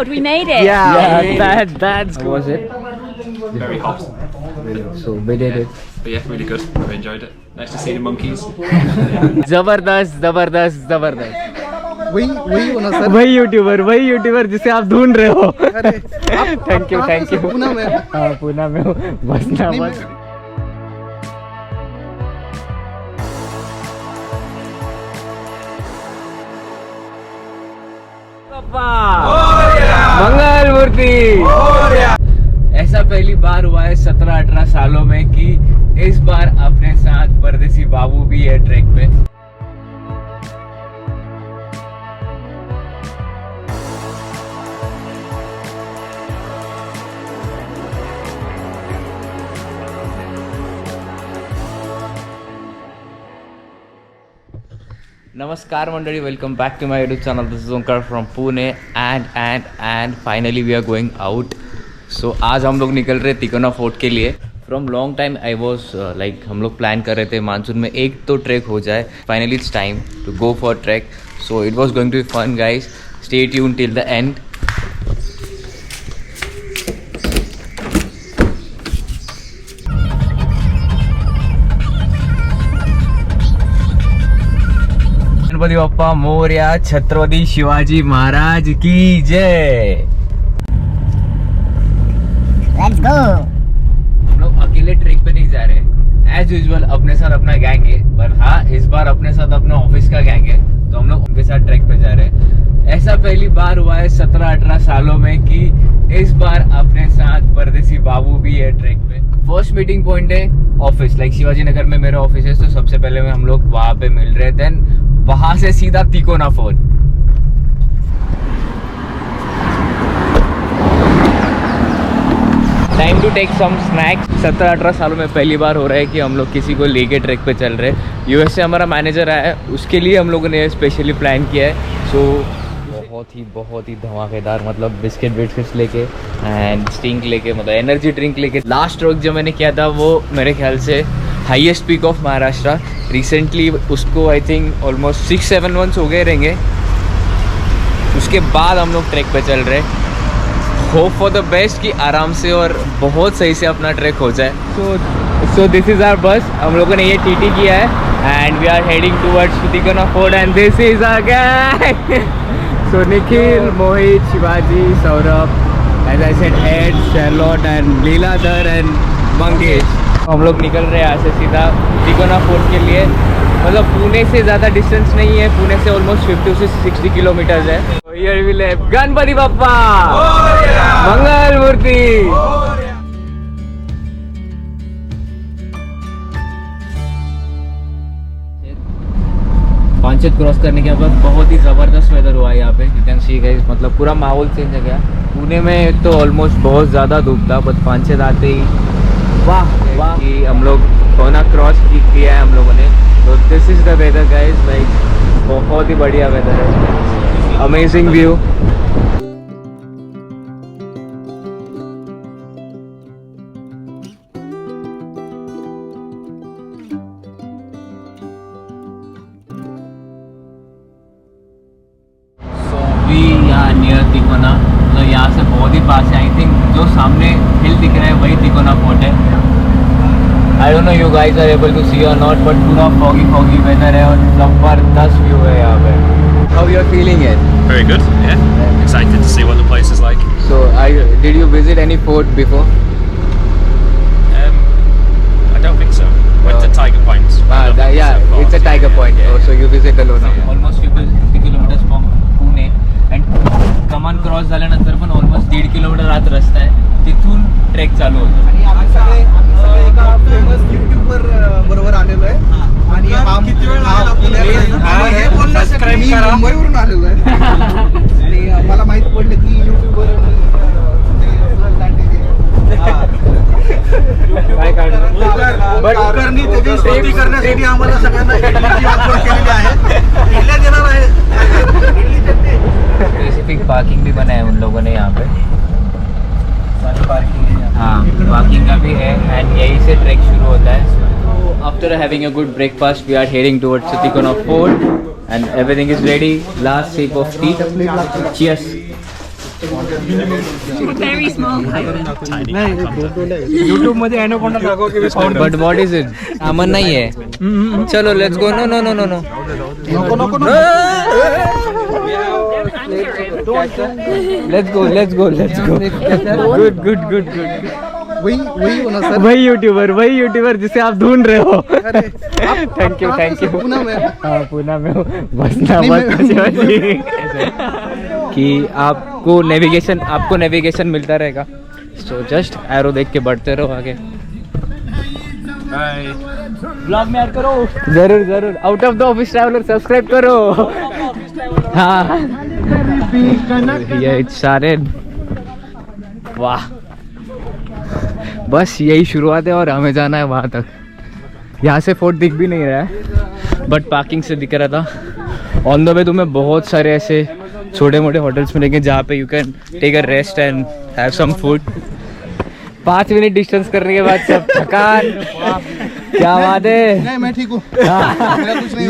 God, we made it! Yeah, that's good. How was it? Very hot. So we did it. But yeah, really good. I enjoyed it. Nice to see the monkeys. जबरदस्त जबरदस्त जबरदस्त वही होना sir, वही YouTuber जिसे आप ढूंढ रहे हो. थैंक यू पुणे में. हाँ पुणे में हो. बस ना नहीं, बस. मंगल मूर्ति. ऐसा पहली बार हुआ है 17-18 सालों में कि इस बार अपने साथ परदेसी बाबू भी है ट्रैक पे. नमस्कार मंडळी, welcome back to my YouTube channel. This is Omkar from Pune and finally we are going out. So आज हम लोग निकल रहे तिकोना फोर्ट के लिए. From long time I was like हम लोग प्लान कर रहे थे मानसून में एक तो ट्रैक हो जाए. Finally it's time to go for trek. So it was going to be fun guys. Stay tuned till the end. Ganpati Bappa Morya. Chhatrapati Shivaji Maharaj की जय. Let's go! हम लोग अकेले ट्रेक पे नहीं जा रहे. एज यूजुअल अपने साथ अपना गैंग है, पर हाँ इस बार अपने साथ अपना ऑफिस का गैंग है, तो हम लोग उनके साथ ट्रैक पे जा रहे हैं. ऐसा पहली बार हुआ है 17-18 सालों में कि इस बार अपने साथ परदेसी बाबू भी है ट्रैक पे. फर्स्ट मीटिंग पॉइंट है ऑफिस. लाइक शिवाजी नगर में मेरा ऑफिस है, तो सबसे पहले में हम लोग वहां पे मिल रहे. देन वहां से सीधा Tikona fort. Time to take some snacks. 17-18 सालों में पहली बार हो रहा है कि हम लोग किसी को लेके ट्रैक पे चल रहे हैं. यूएस से हमारा मैनेजर आया है, उसके लिए हम लोगों ने स्पेशली प्लान किया है. सो बहुत ही धमाकेदार, मतलब बिस्किट्स लेके एंड स्टिंग लेके, मतलब एनर्जी ड्रिंक लेके. लास्ट ट्रैक जो मैंने किया था वो मेरे ख्याल से highest peak of Maharashtra. Recently उसको आई थिंक ऑलमोस्ट 6-7 मंथ्स हो गए रहेंगे. उसके बाद हम लोग ट्रैक पे चल रहे. होप फॉर द बेस्ट कि आराम से और बहुत सही से अपना ट्रैक हो जाए. सो दिस इज आवर बस. हम लोगों ने ये टीटी किया है and we are heading towards Tikona fort and this is our gang. So Nikhil, Mohit, Shivaji, Saurabh, as I said Ed, Charlotte and Leeladhar and Mangesh. हम लोग निकल रहे हैं यहाँ से सीधा तिकोना फोर्ट के लिए. मतलब पुणे से ज़्यादा डिस्टेंस नहीं है, पुणे से ऑलमोस्ट 50 से 60 किलोमीटर्स है. Here we live. Ganpati Bappa Mangal Murti. Panchet cross करने के बाद बहुत ही जबरदस्त वेदर हुआ है यहाँ पे. यू कैन सी गाइस, मतलब पूरा माहौल चेंज हो गया. पुणे में तो ऑलमोस्ट बहुत ज़्यादा धूप था, बट पांचेत आते ही वाह कि हम लोग कोना क्रॉस किया है हम लोगों ने. तो this is the weather guys. Like बहुत ही बढ़िया वेदर है. Amazing view. नियर तिकोना, मतलब यहाँ से बहुत ही पास है. आई थिंक जो सामने हिल दिख रहा है वही तिकोना फोर्ट है. I don't know you guys are able to see और नॉट, बट पूरा फॉगी वेदर है और जबरदस्त व्यू है यहाँ पे. How you are feeling it? Very good. Yeah. Excited to see what the place is like. So did you visit any fort before? I don't think so. Went to Tiger Point. Yeah, it's a tiger point. Yeah. So you visit alone. Almost 50 kilometers from Pune. And कमान cross झाल्यानंतर पण almost 1.5 kilometre आत रस्ता आहे. तिथून track चालू होतो. आणि आम्ही सगळे एका फेमस यूट्यूबर बरोबर आलेलो आहे. आणि मी मुंबईवरून आलेलो आहे. आणि मला माहित पडलं की यूट्यूबर काय काढणार. त्याची स्तुती करण्यासाठी आम्हाला सगळ्यांना इडलीची ऑफर केलेली आहे. इडल्या देणार आहे. स्पेसिफिक पार्किंग भी बना है उन लोगों ने यहाँ पे. पार्किंग है. हाँ, पार्किंग का भी है एंड यहीं से ट्रैक शुरू होता है. After having a good breakfast, we are heading towards Ticouna Fort and everything is ready. Last sip of tea. Cheers. Very small. YouTube मध्ये anaconda दाखव की बट व्हाट इज इट? सामान नहीं है. चलो let's go. No no no no no. नको नको let's go. Good good good good. वही होना सर. वही यूट्यूबर जिसे आप ढूंढ रहे हो. Thank you. पुणे में. हाँ पुणे में हो. बस ना बस कि आपको नेविगेशन मिलता रहेगा. सो जस्ट एरो देख के बढ़ते रहो आगे. ब्लॉग में ऐड करो. जरूर. Out of the office traveller subscribe करो. हाँ ये सारे. वाह बस यही शुरुआत है और हमें जाना है वहाँ तक. यहाँ से फोर्ट दिख भी नहीं रहा है बट पार्किंग से दिख रहा था. ऑन द वे तुम्हें बहुत सारे ऐसे छोटे मोटे होटल्स मिलेंगे जहाँ पे you can take a rest and have some food. 5 minute distance करने के बाद सब थकान. क्या बात है. नहीं मैं ठीक हूँ. मेरा कुछ नहीं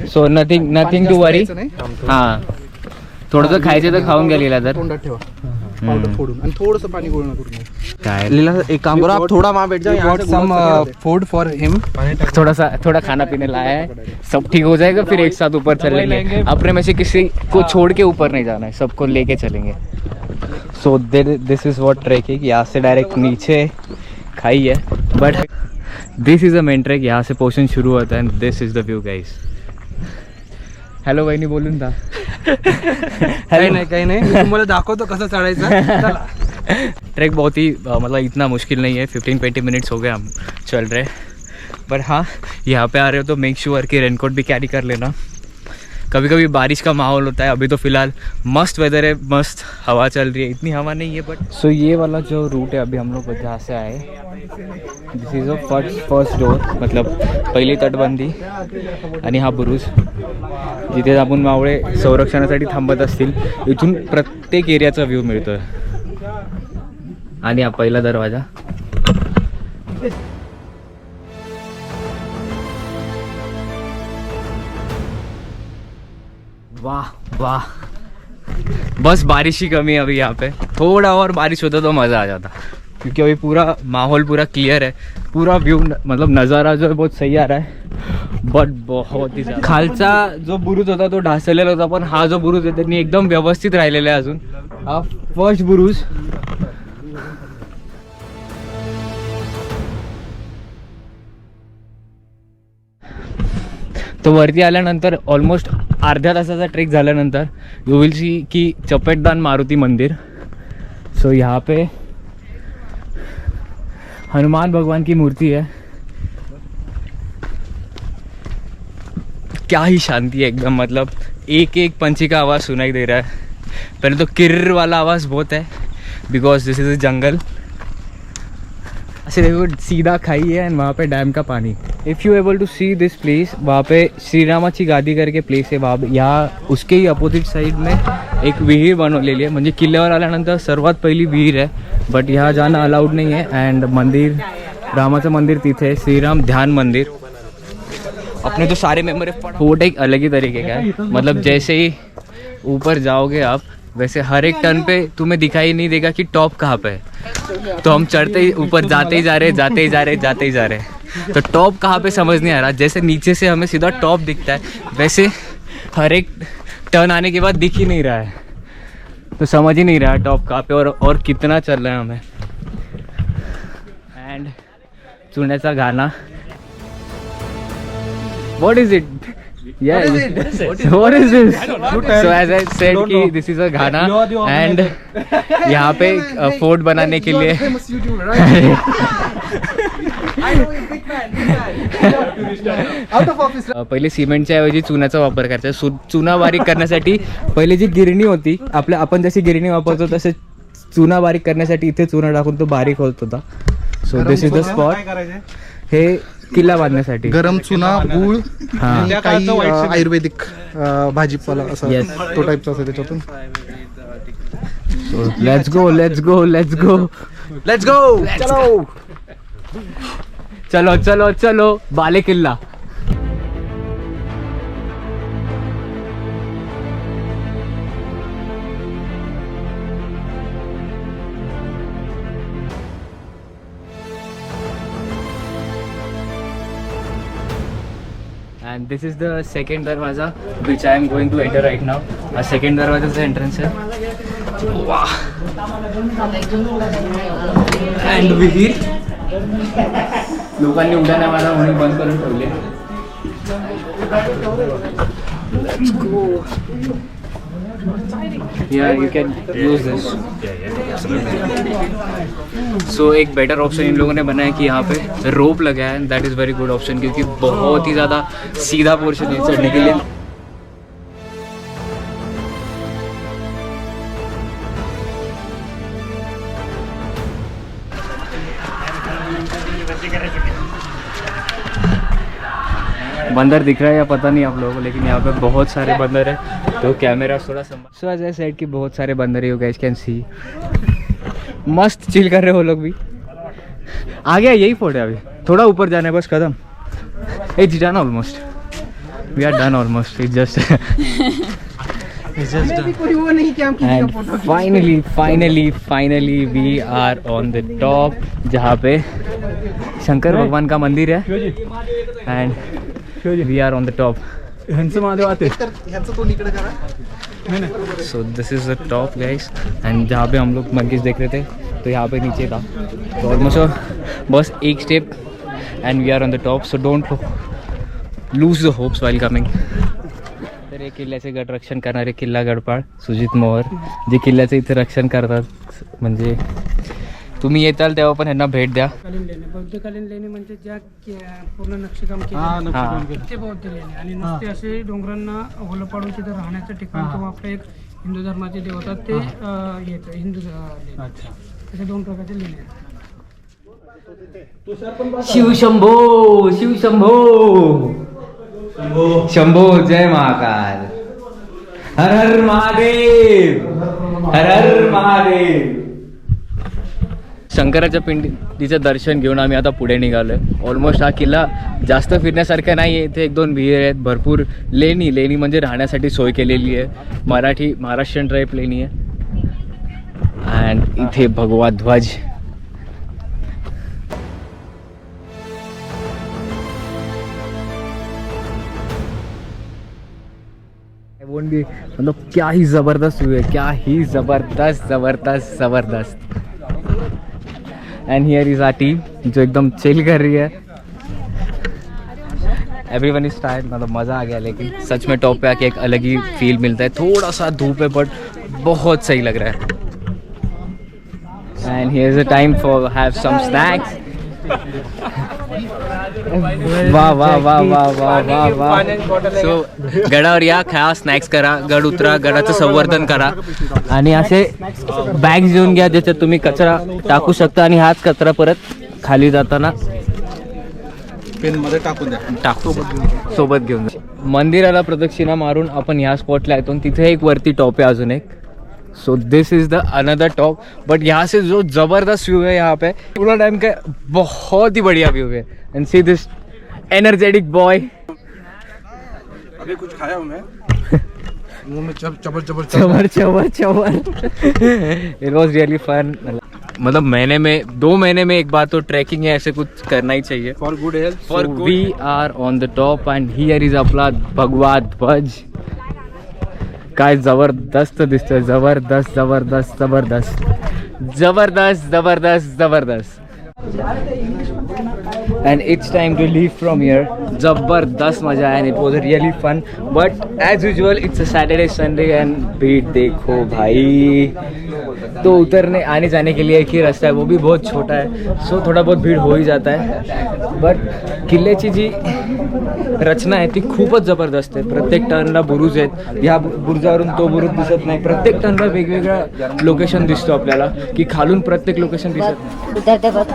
सो नथिंग टू वरी. हाँ थोडंसं खायचं तर खाऊन गेलेला तर. तोंडात ठेवा पावडर फोडून आणि थोडंसं पाणी गोळा करून. काय लीला एक काम करो, आप थोड़ा वहाँ बैठ जाओ. यहाँ से सम फूड फॉर हिम. थोड़ा खाना पीने लाया है. सब ठीक हो जाएगा फिर एक साथ ऊपर चलेंगे. अपने में से किसी को छोड़ के ऊपर नहीं जाना है, सबको लेके चलेंगे. So this is what trekking. यहाँ से डायरेक्ट नीचे खाई है but this is a main track. यहाँ से पोर्शन शुरू होता है and this is the view guys. Hello वहिनी बोलून था. काही नाही मी तुम्हाला दाखवतो कसं चढायचं. ट्रैक बहुत ही मतलब इतना मुश्किल नहीं है. 15-20 मिनट्स हो गए हम चल रहे. पर हाँ यहाँ पे आ रहे हो तो मेक श्योर कि रेनकोट भी कैरी कर लेना. कभी कभी बारिश का माहौल होता है. अभी तो फ़िलहाल मस्त वेदर है, मस्त हवा चल रही है. इतनी हवा नहीं है बट. सो ये वाला जो रूट है अभी हम लोग जहाँ से आए, this is a first door. मतलब पहिली तटबंदी आणि हा बुरुज जिथे आपण मावळे संरक्षणासाठी थांबत असतील. इथून प्रत्येक एरियाचा व्ह्यू मिळतोय. आणि हा पहिला दरवाजा. वाह बस बारिश ही कमी है अभी यहाँ पे. थोड़ा और बारिश होता तो मज़ा आ जाता क्योंकि अभी पूरा माहौल पूरा क्लियर है. पूरा व्यू मतलब नज़ारा जो है बहुत सही आ रहा है. बट बहुत ही खालचा जो बुरुज होता तो ढासलेला होता पण हा जो बुरुज आहे त्यांनी एकदम व्यवस्थित राहिलेला आहे. अजून हा फर्स्ट बुरुज. तो वरती आल्यानंतर ऑलमोस्ट अर्ध्या तासाचा ट्रेक झाल्यानंतर यू विल सी की चपेटदान मारुती मंदिर. सो यहाँ पे हनुमान भगवान की मूर्ति है. क्या ही शांति है एकदम. मतलब एक एक पंछी का आवाज़ सुनाई दे रहा है. पहले तो किर्र वाला आवाज़ बहुत है बिकॉज दिस इज़ अ जंगल. ऐसे देखो सीधा खाई है एंड वहाँ पे डैम का पानी. If you able to see this place, वहाँ पे श्रीरामाची गादी करके प्लेस आहे. वहाँ यहाँ उसके ही अपोजिट साइड में एक विहीर बनवलेली आहे. म्हणजे किल्ल्यावर आल्यानंतर सर्वात पहिली विहीर आहे. बट यहाँ जाना अलाउड नहीं है. एंड मंदिर, रामाचं मंदिर तिथे आहे, श्रीराम ध्यान मंदिर. अपने जो सारे मेंबर है फोर्ट एक अलग ही तरीके का है. मतलब जैसे ही ऊपर जाओगे आप वैसे हर एक टर्न पे तुम्हें दिखाई नहीं देगा कि टॉप कहाँ पे है. तो हम चढ़ते ही ऊपर जाते ही जा रहे. तो टॉप कहाँ पे समझ नहीं आ रहा. जैसे नीचे से हमें सीधा टॉप दिखता है वैसे हर एक टर्न आने के बाद दिख ही नहीं रहा है. तो समझ ही नहीं रहा है टॉप कहाँ पे और कितना चल रहा है हमें. एंड चुण्याचा गाना. What is it? Yeah. What is this? So as I said कि this is a Ghana and यहाँ पे फोर्ट बनाने के लिए पहिले सिमेंटच्या ऐवजी चुन्याचा वापर करायचा. चुना बारीक करण्यासाठी पहिले जी गिरणी होती आपण जशी गिरणी वापरतो तसे चुना बारीक करण्यासाठी इथे चुना टाकून तो बारीक होत होता. So this is the spot. हे किल्ला बांधण्यासाठी गरम चुना, गूळ, काही आयुर्वेदिक भाजीपाला असा तो टाईपचा असतो त्याच्यातून. Let's go. चलो बाले किल्ला. And this is the second दरवाजा which I am going to enter right now. Second दरवाजाचं एंट्रन्स आहे. वाह. अँड विहीर लोकांनी उड्या नाही मारा म्हणून बंद करून ठेवले. Let's go. Yeah, you can use this. So एक बेटर ऑप्शन इन लोगों ने बनाया कि यहाँ पे रोप लगाया है. That is very good option क्योंकि बहुत ही ज़्यादा सीधा पोर्शन है चढ़ने के लिए. बंदर दिख रहा है या पता नहीं आप लोगों को, लेकिन यहाँ पे बहुत सारे बंदर हैं तो कैमरा थोड़ा संभाल. सो एज आई सेड कि बहुत सारे बंदर ही, यू गाइस कैन सी. मस्त चिल कर रहे हो लोग भी. आ गया यही फोटो है. अभी थोड़ा ऊपर जाना है बस कदम. It's done almost. We are done almost. It's just finally we are on the top जहाँ पे शंकर भगवान का मंदिर है. And we are on the top. So this is the top guys. And जहाँ पे हम लोग मंकीज देख रहे थे तो यहाँ पे नीचे था. तो ऑलमोस्ट बस एक step and we are on the top. So don't lose the hopes while coming. तर हे किल्ल्याचे गट रक्षण करणारे किल्ला गडपाळ सुजित मोहर जे किल्ल्याचे इथे रक्षण करतात. म्हणजे तुम्ही येताल तेव्हा पण ह्यांना भेट द्या. बौद्धकालीन लेणी म्हणजे ज्या पूर्ण नक्षीकाम केलं ते बौद्ध लेणी आणि नुसते असे डोंगरांना होलं पाडून तिथं राहण्याचं ठिकाण किंवा आपलं एक हिंदू धर्माचे देवता ते येतं हिंदू अशा दोन प्रकारचे लेणी आहेत. शिवशंभो शिवशंभो शंभो जय महाकाल. हर हर महादेव. हर हर महादेव. शंकराच्या पिंडीचं दर्शन घेऊन आम्ही आता पुढे निघालोय. ऑलमोस्ट हा किल्ला जास्त फिरण्यासारखा नाही आहे. इथे एक दोन विहीर आहेत, भरपूर लेणी म्हणजे राहण्यासाठी सोय केलेली आहे. महाराष्ट्रीयन टाईप लेणी आहे. अँड इथे भगवा ध्वज. मतलब क्या ही जबरदस्त व्यू है, क्या ही जबरदस्त. And here is our team जो एकदम चिल कर रही है. Everyone is tired. मतलब मज़ा आ गया, लेकिन सच में टॉप पे आके एक अलग ही फील मिलता है. थोड़ा सा धूप है बट बहुत सही लग रहा है. And here is a time for have some snacks. वाह वाह वाह वाह वाह वाह वाह. सो गडावर या, खा, स्नॅक्स करा, गड उतरा, गडाचं संवर्धन करा आणि असे बॅग्स घेऊन घ्या ज्याच्यात तुम्ही कचरा टाकू शकता आणि हाच कचरा परत खाली जाताना पेनमध्ये टाकून द्या. सोबत घेऊन जा. मंदिराला प्रदक्षिणा मारून आपण ह्या स्पॉटला येतो. तिथे एक वरती टॉप है अजून एक. सो this is the another top. But यहाँ से जो जबरदस्त व्यू है यहाँ पे पूरा डैम का बहुत ही बढ़िया व्यू है. And see this energetic boy. अभी कुछ खाया हूँ मैं. मुंह में चबर. It was really fun. मतलब दो महीने में एक बार तो ट्रैकिंग है, ऐसे कुछ करना ही चाहिए for good health. For we are on the top and here is आपला भगवा ध्वज. काय जबरदस्त दिसतोय. जबरदस्त. And it's time to leave from here. जबरदस्त मजा आया and it was really fun. But as usual it's a Saturday Sunday and भीड़ देखो भाई. तो उतरने आने जाने के लिए एक ही रास्ता है, वो भी बहुत छोटा है. सो थोड़ा बहुत भीड़ हो ही जाता है. बट किल्ल्याची जी रचना आहे ती खूपच जबरदस्त आहे. प्रत्येक टर्नला बुरुज आहेत. ह्या बुरुजावरून तो बुरुज दिसत नाही. प्रत्येक टर्नला वेगवेगळा लोकेशन दिसतो आपल्याला, की खालून प्रत्येक लोकेशन दिसत. उतरते वक्त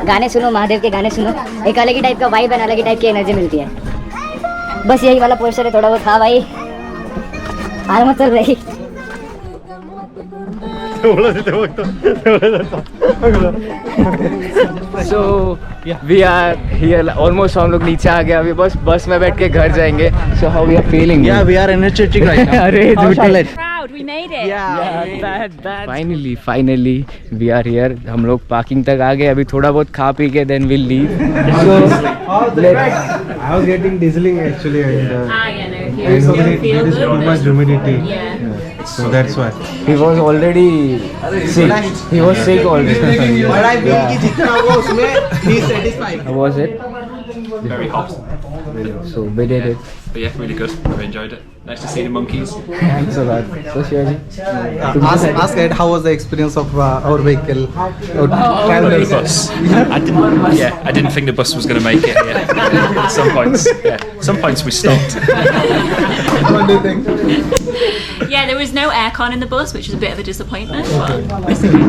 गाने सुनो, महादेव के गाने सुनो, एक अलग ही टाइप का वाइब है, अलग ही टाइप की एनर्जी मिलती है. बस यही वाला पोस्टर है. थोड़ा बहुत हाँ भाई आराम चल रही. So we are here almost. हम लोग नीचे आ गए. अभी बस में बैठ के घर जाएंगे. So how we are feeling? Yeah, we are energetic right now. अरे How shall I? Proud. We made it. Finally we are here. हम लोग पार्किंग तक आ गए. अभी थोड़ा बहुत खा पी के then will leave. I was getting dizzying actually. Yeah, no, if you feel There is too much humidity. Yeah. So that's why. He was already sick. He was sick already. बड़ा bill की जितना हुआ उसमें he satisfied. How was it? Very hot. So we did it. But yeah, really good. I enjoyed it. Nice to see the monkeys. Thanks a lot. So Shivaji. Ask Ed how was the experience of our vehicle. The bus. I didn't think the bus was going to make it here. At some points. Yeah. Some points we stopped. What do you think? Yeah, there was no aircon in the bus, which is a bit of a disappointment, but it's okay.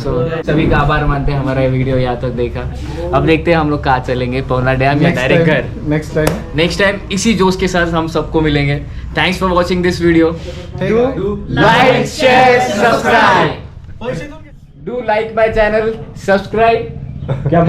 So सभी का आभार मानते हैं हमारा ये video यहाँ तक देखा. अब देखते हैं हम लोग कहाँ चलेंगे, पवना डैम या डायरेक्ट घर. नेक्स्ट टाइम इसी जोश के साथ हम सबको मिलेंगे. Thanks for watching this video. Like share subscribe. Do like my channel. Subscribe. क्या